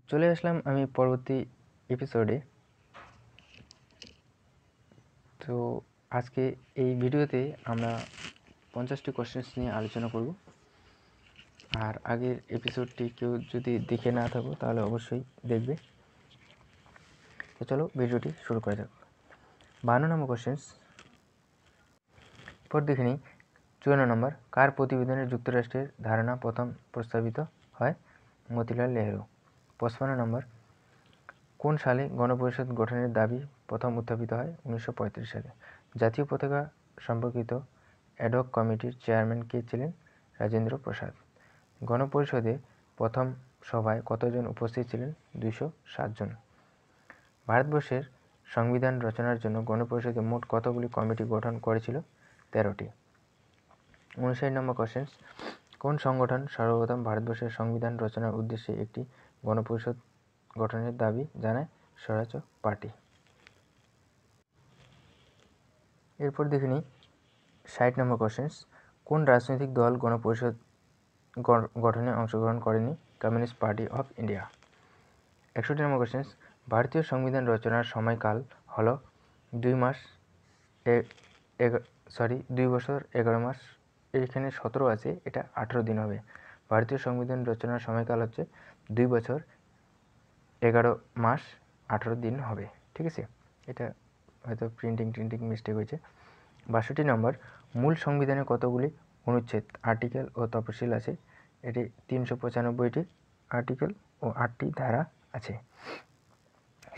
চলে আসলাম আমি পরবর্তী এপিসোডে। তো আজকে এই ভিডিওতে আমরা 50টি কোশ্চেন্স নিয়ে আলোচনা করব। আর আগের এপিসোডটি কেউ যদি দেখে না থাকো তাহলে অবশ্যই দেখবে। তো চলো ভিডিওটি শুরু করা যাক। 52 নম্বর কোশ্চেন্স পর দেখে নিই। 54 নম্বর, কার প্রতিবেদনে যুক্তরাষ্ট্রের ধারণা প্রথম প্রস্তাবিত হয়? মতিলাল নেহেরু। 55 নম্বর, কোন সালে গণপরিষদ গঠনের দাবি প্রথম উত্থাপিত হয়? 1935 সালে। জাতীয় পতাকা সম্পর্কিত অ্যাডহক কমিটির চেয়ারম্যান কে ছিলেন? রাজেন্দ্র প্রসাদ। গণপরিষদে প্রথম সভায় কতজন উপস্থিত ছিলেন? 207 জন। ভারতবর্ষের সংবিধান রচনার জন্য গণপরিষদে মোট কতগুলি কমিটি গঠন করেছিল? 13টি। 59 নম্বর কোশ্চেন্স, কোন সংগঠন সর্বপ্রথম ভারতবর্ষের সংবিধান রচনার উদ্দেশ্যে একটি গণপরিষদ গঠনের দাবি জানায়? স্বরাজ পার্টি। এরপর দেখে নিই 60 নম্বর কোশ্চেন্স, কোন রাজনৈতিক দল গণপরিষদ গঠনে অংশগ্রহণ করেনি? Communist party of India. 61 number questions, ভারতীয় সংবিধান রচনার সময়কাল হল 2 বছর 11 মাস। এখানে 17 আছে, এটা 18 দিন হবে। ভারতীয় সংবিধান রচনার সময়কাল হচ্ছে 2 বছর 11 মাস 18 দিন হবে। ঠিক আছে, এটা হয়তো প্রিন্টিং মিস্টেক হয়েছে। 62 নম্বর, মূল সংবিধানে কতগুলি অনুচ্ছেদ, আর্টিকেল ও তফসিল আছে? এটি 395টি আর্টিকেল ও 8টি ধারা আছে।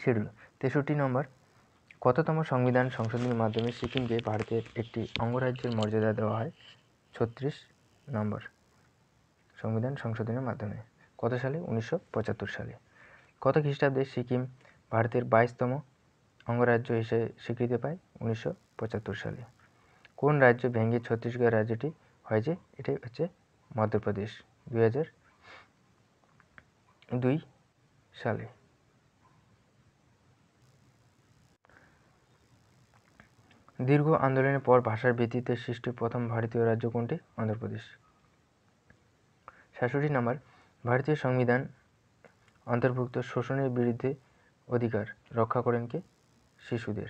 শিডিউল। 63 নম্বর, কততম সংবিধান সংশোধনের মাধ্যমে সিকিমকে ভারতের একটি অঙ্গরাজ্যের মর্যাদা দেওয়া হয়? 36 নম্বর সংবিধান সংশোধনের মাধ্যমে। কত সালে? 1975 সালে। কত খ্রিস্টাব্দে সিকিম ভারতের 22তম অঙ্গরাজ্য হিসেবে স্বীকৃতি পায়? 1975 সালে। কোন রাজ্য ভেঙে ছত্তিশগড় রাজ্যটি হয়েছে? এটাই হচ্ছে মধ্যপ্রদেশ, 2002 সালে। দীর্ঘ আন্দোলনের পর ভাষার ভিত্তিতে সৃষ্টি প্রথম ভারতীয় রাজ্য কোনটি? অন্ধ্রপ্রদেশ। 67 নম্বর, ভারতীয় সংবিধান অন্তর্ভুক্ত শোষণের বিরুদ্ধে অধিকার রক্ষা করেন কে? শিশুদের।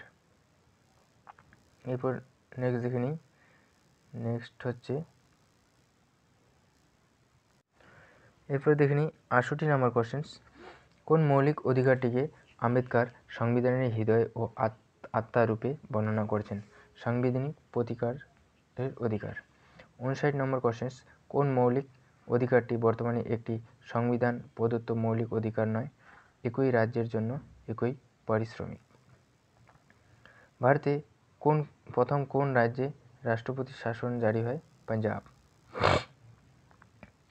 এরপর নেক্সট দেখে নিই। এরপরে দেখে নিই 68 নম্বর কোশ্চেন্স, কোন মৌলিক অধিকারটিকে আম্বেদকর সংবিধানের হৃদয় ও আত্মা রূপে বর্ণনা করেছেন? সাংবিধানিক প্রতিকারের অধিকার। 59 নম্বর কোশ্চেন্স, কোন মৌলিক অধিকারটি বর্তমানে একটি সংবিধান প্রদত্ত মৌলিক অধিকার নয়? একই রাজ্যের জন্য একই পারিশ্রমিক। ভারতে প্রথম কোন রাজ্যে রাষ্ট্রপতি শাসন জারি হয়? পাঞ্জাব।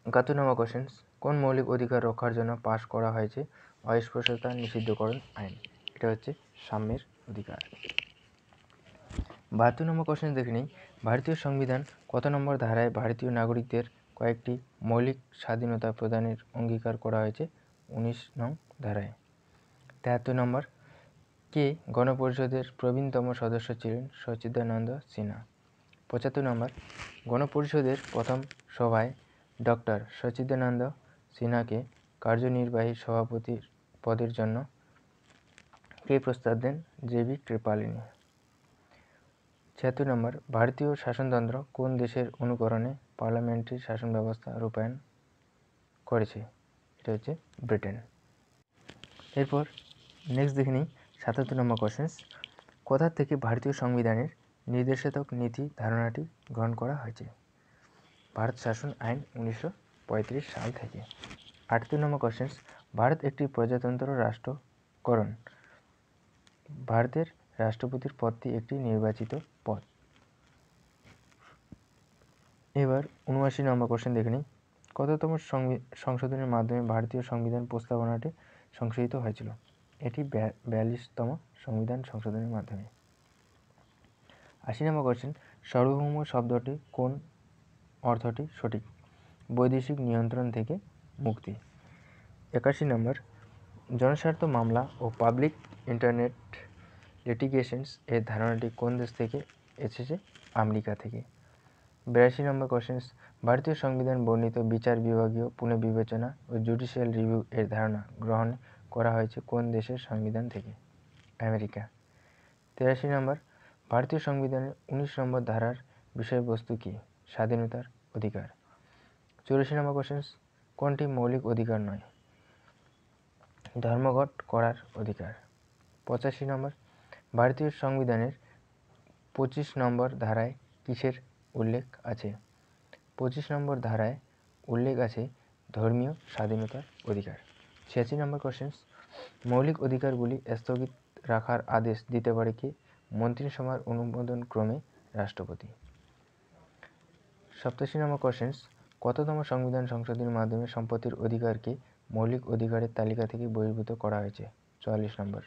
71 নম্বর কোশ্চেন্স, কোন মৌলিক অধিকার রক্ষার জন্য পাশ করা হয়েছে অস্পৃশ্যতা নিষিদ্ধকরণ আইন? এটা হচ্ছে সাম্যের অধিকার। 72 নম্বর কোশ্চেন দেখে নিই। ভারতীয় সংবিধান কত নম্বর ধারায় ভারতীয় নাগরিকদের কয়েকটি মৌলিক স্বাধীনতা প্রদানের অঙ্গীকার করা হয়েছে? 19 নং ধারায়। 73 নম্বর, কে গণপরিষদের প্রবীণতম সদস্য ছিলেন? সচ্চিদানন্দ সিনহা। 75 নম্বর, গণপরিষদের প্রথম সভায় ডক্টর সচ্চিদানন্দ সিনহাকে কার্যনির্বাহী সভাপতির পদের জন্য কে প্রস্তাব দেন? জে.বি. কৃপালিনী। 76 নম্বর, ভারতীয় শাসনতন্ত্র কোন দেশের অনুকরণে পার্লামেন্টারি শাসন ব্যবস্থা রূপায়ণ করেছে? এটা হচ্ছে ব্রিটেন। এরপর নেক্সট দেখে নিই 77 নম্বর কোশ্চেন্স, কোথা থেকে ভারতীয় সংবিধানের নির্দেশাত্মক নীতি ধারণাটি গ্রহণ করা হয়েছে? ভারত শাসন আইন 1935 সাল থেকে। 78 নম্বর কোশ্চেন্স, ভারত একটি প্রজাতন্ত্র রাষ্ট্রকরণ। ভারতের রাষ্ট্রপতির পদটি একটি নির্বাচিত পদ। এবার 79 নম্বর কোশ্চেন দেখে নিই। কততম সংশোধনের মাধ্যমে ভারতীয় সংবিধান প্রস্তাবনাটি সংশোধিত হয়েছিল? এটি 42তম সংবিধান সংশোধনের মাধ্যমে। 80 নম্বর কোশ্চেন, সার্বভৌম শব্দটি কোন অর্থটি সঠিক? বৈদেশিক নিয়ন্ত্রণ থেকে মুক্তি। 81 নম্বর, জনস্বার্থ মামলা ও পাবলিক ইন্টারনেট লিটিগেশনস এর ধারণাটি কোন দেশ থেকে এসেছে? আমেরিকা থেকে। 82 নম্বর কোশ্চেন, ভারতীয় সংবিধান বর্ণিত বিচার বিভাগীয় পুনর্বিবেচনা ও জুডিশিয়াল রিভিউ এর ধারণা গ্রহণ করা হয়েছে কোন দেশের সংবিধান থেকে? আমেরিকা। 83 নম্বর, ভারতীয় সংবিধানের 19 নম্বর ধারার বিষয়বস্তু কি? স্বাধীনতার অধিকার। 84 নম্বর কোশ্চেন, কোনটি মৌলিক অধিকার নয়? ধর্মঘট করার অধিকার। 85 নম্বর, ভারতীয় সংবিধানের 25 নম্বর ধারায় কিসের উল্লেখ আছে? 25 নম্বর ধারায় উল্লেখ আছে ধর্মীয় স্বাধীনতার অধিকার। 86 নম্বর কোশ্চেন, মৌলিক অধিকারগুলি স্থগিত রাখার আদেশ দিতে পারে কে? মন্ত্রিসভার অনুমোদন ক্রমে রাষ্ট্রপতি। 87 নম্বর কোশ্চেন, কততম সংবিধান সংশোধনের মাধ্যমে সম্পত্তির অধিকারকে মৌলিক অধিকারের তালিকা থেকে বহির্ভূত করা হয়েছে? 44 নম্বর।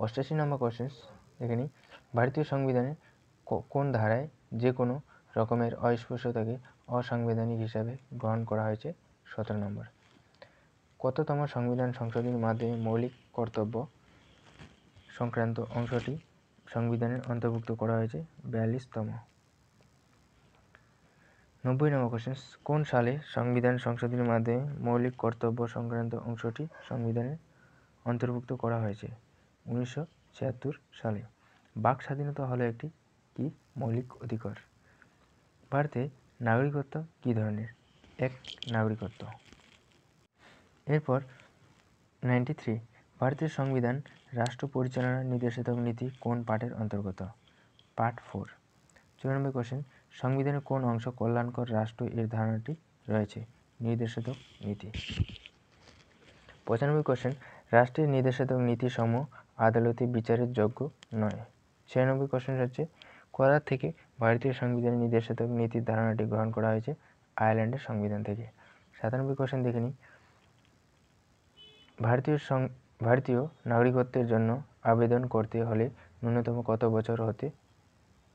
88 নম্বর কোশ্চেন দেখে নিই, ভারতীয় সংবিধানের কোন ধারায় যে কোনো রকমের অস্পৃশ্যতাকে অসাংবিধানিক হিসাবে গ্রহণ করা হয়েছে? 17 নম্বর। কততম সংবিধান সংশোধনের মাধ্যমে মৌলিক কর্তব্য সংক্রান্ত অংশটি সংবিধানের অন্তর্ভুক্ত করা হয়েছে? 42তম। 90 নম্বর কোশ্চেন, কোন সালে সংবিধান সংশোধনের মাধ্যমে মৌলিক কর্তব্য সংক্রান্ত অংশটি সংবিধানে অন্তর্ভুক্ত করা হয়েছে? 1976 সালে। বাক স্বাধীনতা হলো একটি কি মৌলিক অধিকার? ভারতে নাগরিকত্ব কী ধরনের? এক নাগরিকত্ব। এরপর 93, ভারতের সংবিধান রাষ্ট্র পরিচালনার নির্দেশক নীতি কোন পাঠের অন্তর্গত? পার্ট 4। 94 কোশ্চেন, সংবিধানের কোন অংশ কল্যাণকর রাষ্ট্র এর ধারণাটি রয়েছে? নির্দেশক নীতি। 95 কোশ্চেন, রাষ্ট্রের নির্দেশক নীতি সমূহ আদালতে বিচারের যোগ্য নয়। 96 কোশ্চেন হচ্ছে, কোথা থেকে ভারতীয় সংবিধানের নির্দেশক নীতির ধারণাটি গ্রহণ করা হয়েছে? আয়ারল্যান্ডের সংবিধান থেকে। 97 কোশ্চেন দেখে নিই, ভারতীয় নাগরিকত্বের জন্য আবেদন করতে হলে ন্যূনতম কত বছর হতে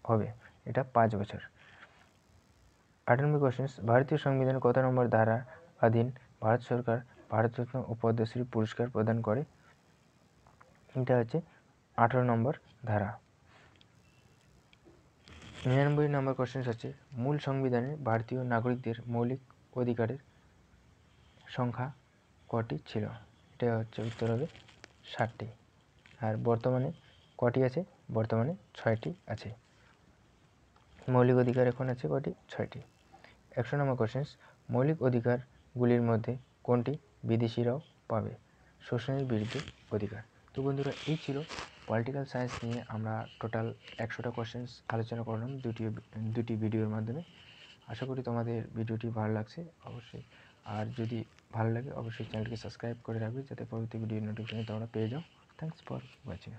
হবে? এটা 5 বছর। 98 কোশ্চেন, ভারতীয় সংবিধানের কত নম্বর ধারা অধীন ভারত সরকার ভারতরত্ন ও পদ্মশ্রী পুরস্কার প্রদান করে? এটা হচ্ছে 18 নম্বর ধারা। 99 নম্বর কোশ্চেন হচ্ছে, মূল সংবিধানে ভারতীয় নাগরিকদের মৌলিক অধিকারের সংখ্যা কটি ছিল? এটা হচ্ছে উত্তর হবে 60টি। আর বর্তমানে কটি আছে? বর্তমানে 6টি আছে। মৌলিক অধিকার এখন আছে কটি? 6টি। 100 নম্বর কোশ্চেন, মৌলিক অধিকারগুলির মধ্যে কোনটি বিদেশিরাও পাবে? শোষণের বিরুদ্ধে অধিকার। তো বন্ধুরা, এই ছিল পলিটিক্যাল সায়েন্স নিয়ে আমরা টোটাল 100টা কোশ্চেন আলোচনা করলাম দুটি ভিডিওর মাধ্যমে। আশা করি তোমাদের ভিডিওটি ভালো লাগছে অবশ্যই, আর যদি ভালো লাগে অবশ্যই চ্যানেলকে সাবস্ক্রাইব করে রাখবে যাতে পরবর্তী ভিডিওর নোটিফিকেশন তোমরা পেয়ে যাও। Thanks for watching.